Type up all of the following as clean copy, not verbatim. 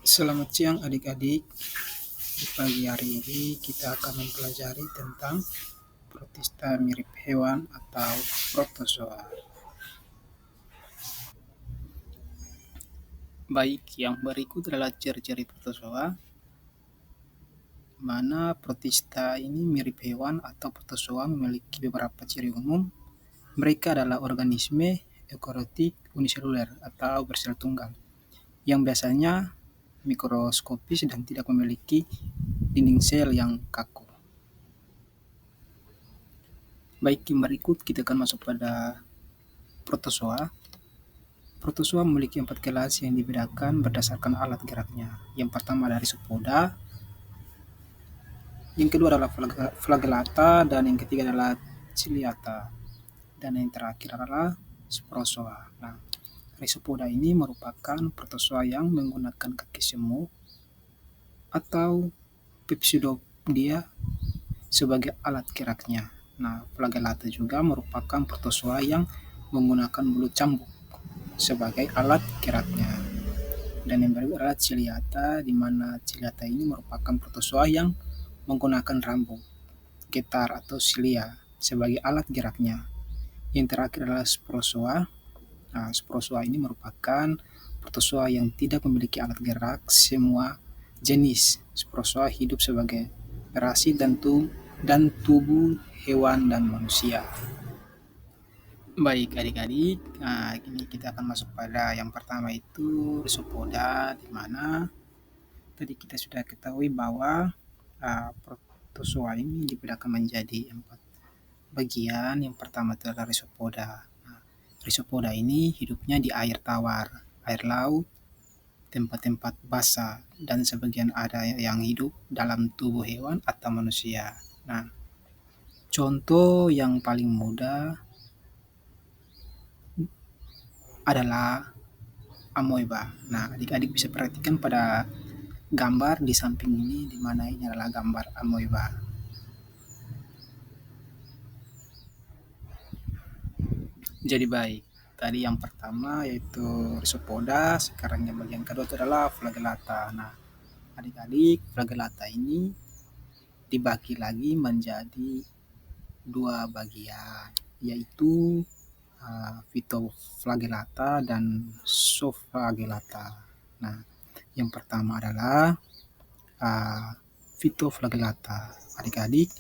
Selamat siang adik-adik. Di pagi hari ini kita akan mempelajari tentang protista mirip hewan atau protozoa. Baik, yang berikut adalah ciri-ciri protozoa, mana protista ini mirip hewan atau protozoa memiliki beberapa ciri umum. Mereka adalah organisme eukariotik uniseluler atau bersel tunggal, yang biasanya mikroskopis dan tidak memiliki dinding sel yang kaku. Baik, yang berikut kita akan masuk pada protozoa. Protozoa memiliki 4 kelas yang dibedakan berdasarkan alat geraknya. Yang pertama dari Rhizopoda, yang kedua adalah Flagellata, dan yang ketiga adalah Ciliata, dan yang terakhir adalah Sporozoa. Nah, Rhizopoda ini merupakan protozoa yang menggunakan kaki semu atau Pipsidodia sebagai alat geraknya. Nah, Flagellata juga merupakan protozoa yang menggunakan bulu cambuk sebagai alat geraknya. Dan yang berikut adalah Ciliata, di mana Ciliata ini merupakan protozoa yang menggunakan rambut, getar atau cilia sebagai alat geraknya. Yang terakhir adalah Sporozoa. Nah, Sporozoa ini merupakan protozoa yang tidak memiliki alat gerak. Semua jenis Sporozoa hidup sebagai parasit dan tubuh hewan dan manusia. Baik adik-adik, ini kita akan masuk pada yang pertama itu Rhizopoda, di mana tadi kita sudah ketahui bahwa protozoa ini dibedakan menjadi 4 bagian. Yang pertama itu adalah Rhizopoda. Nah, Rhizopoda ini hidupnya di air tawar, air laut, tempat-tempat basah, dan sebagian ada yang hidup dalam tubuh hewan atau manusia. Nah, contoh yang paling mudah adalah amoeba. Nah, adik-adik bisa perhatikan pada gambar di samping ini, di mana ini adalah gambar amoeba. Jadi baik, tadi yang pertama yaitu Rhizopoda, sekarang yang bagian kedua itu adalah Flagellata. Nah, adik-adik, Flagellata ini dibagi lagi menjadi 2 bagian, yaitu Phytoflagellata dan Zoophagellata. Nah, yang pertama adalah Phytoflagellata. Adik-adik,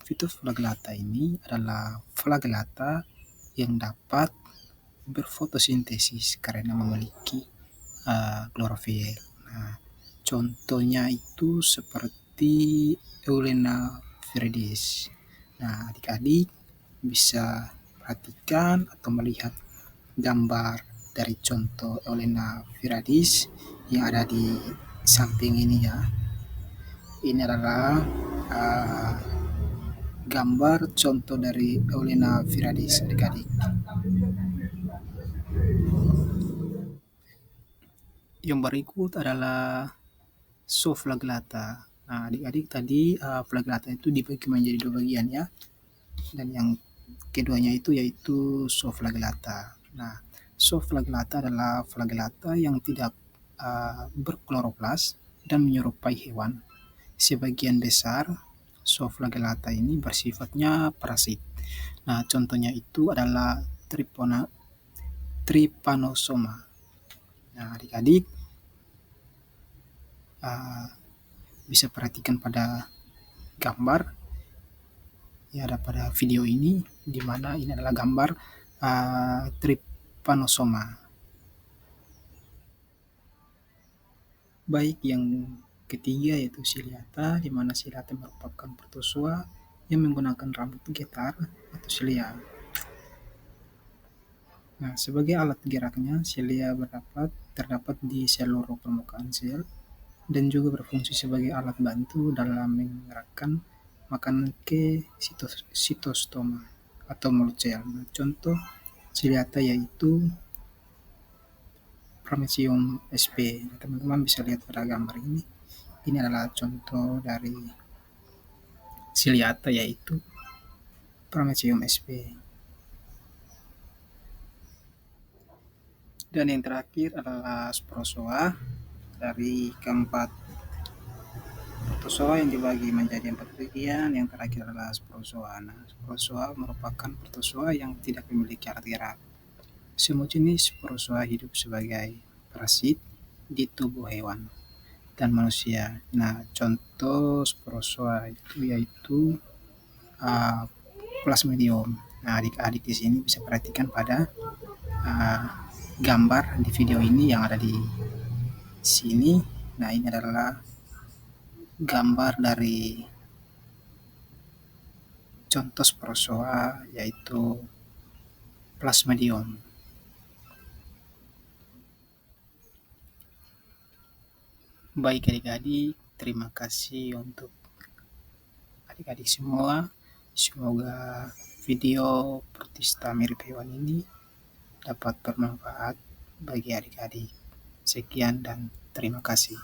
Phytoflagellata ini adalah flagellata yang dapat berfotosintesis karena memiliki klorofil. Nah, contohnya itu seperti Eulena viridis. Nah, adik-adik bisa perhatikan atau melihat gambar dari contoh Eulena viridis yang ada di samping ini ya. Ini adalah gambar contoh dari Eulena viridis, adik-adik. Yang berikut adalah Zoophagellata. Nah, adik-adik tadi flagellata itu dibagi menjadi 2 bagian ya. Dan yang keduanya itu yaitu Zoophagellata. Nah, Zoophagellata adalah flagellata yang tidak berkloroplas dan menyerupai hewan. Sebagian besar Zoophagellata ini bersifatnya parasit. Nah, contohnya itu adalah Trypanosoma. Nah, adik-adik bisa perhatikan pada gambar ya, ada pada video ini, di mana ini adalah gambar Trypanosoma. Baik, yang ketiga yaitu Ciliata, di mana Ciliata merupakan protozoa yang menggunakan rambut getar atau cilia. Nah, sebagai alat geraknya, cilia terdapat di seluruh permukaan sel dan juga berfungsi sebagai alat bantu dalam menggerakkan makanan ke sitostoma atau mulut sel. Nah, contoh Ciliata yaitu Paramecium sp. Teman-teman bisa lihat pada gambar ini. Ini adalah contoh dari Ciliata yaitu Paramecium sp. Dan yang terakhir adalah Sporozoa. dari keempat protozoa yang dibagi menjadi 4 bagian. Yang terakhir adalah sporozoa. Nah, sporozoa merupakan protozoa yang tidak memiliki alat gerak. Semua jenis sporozoa hidup sebagai parasit di tubuh hewan dan manusia. Nah, contoh sporozoa itu yaitu Plasmodium. Nah, adik-adik di sini bisa perhatikan pada gambar di video ini yang ada di sini. Nah, ini adalah gambar dari contoh sporozoa yaitu Plasmodium. Baik adik-adik, terima kasih untuk adik-adik semua. Semoga video protista mirip hewan ini dapat bermanfaat bagi adik-adik. Sekian dan terima kasih.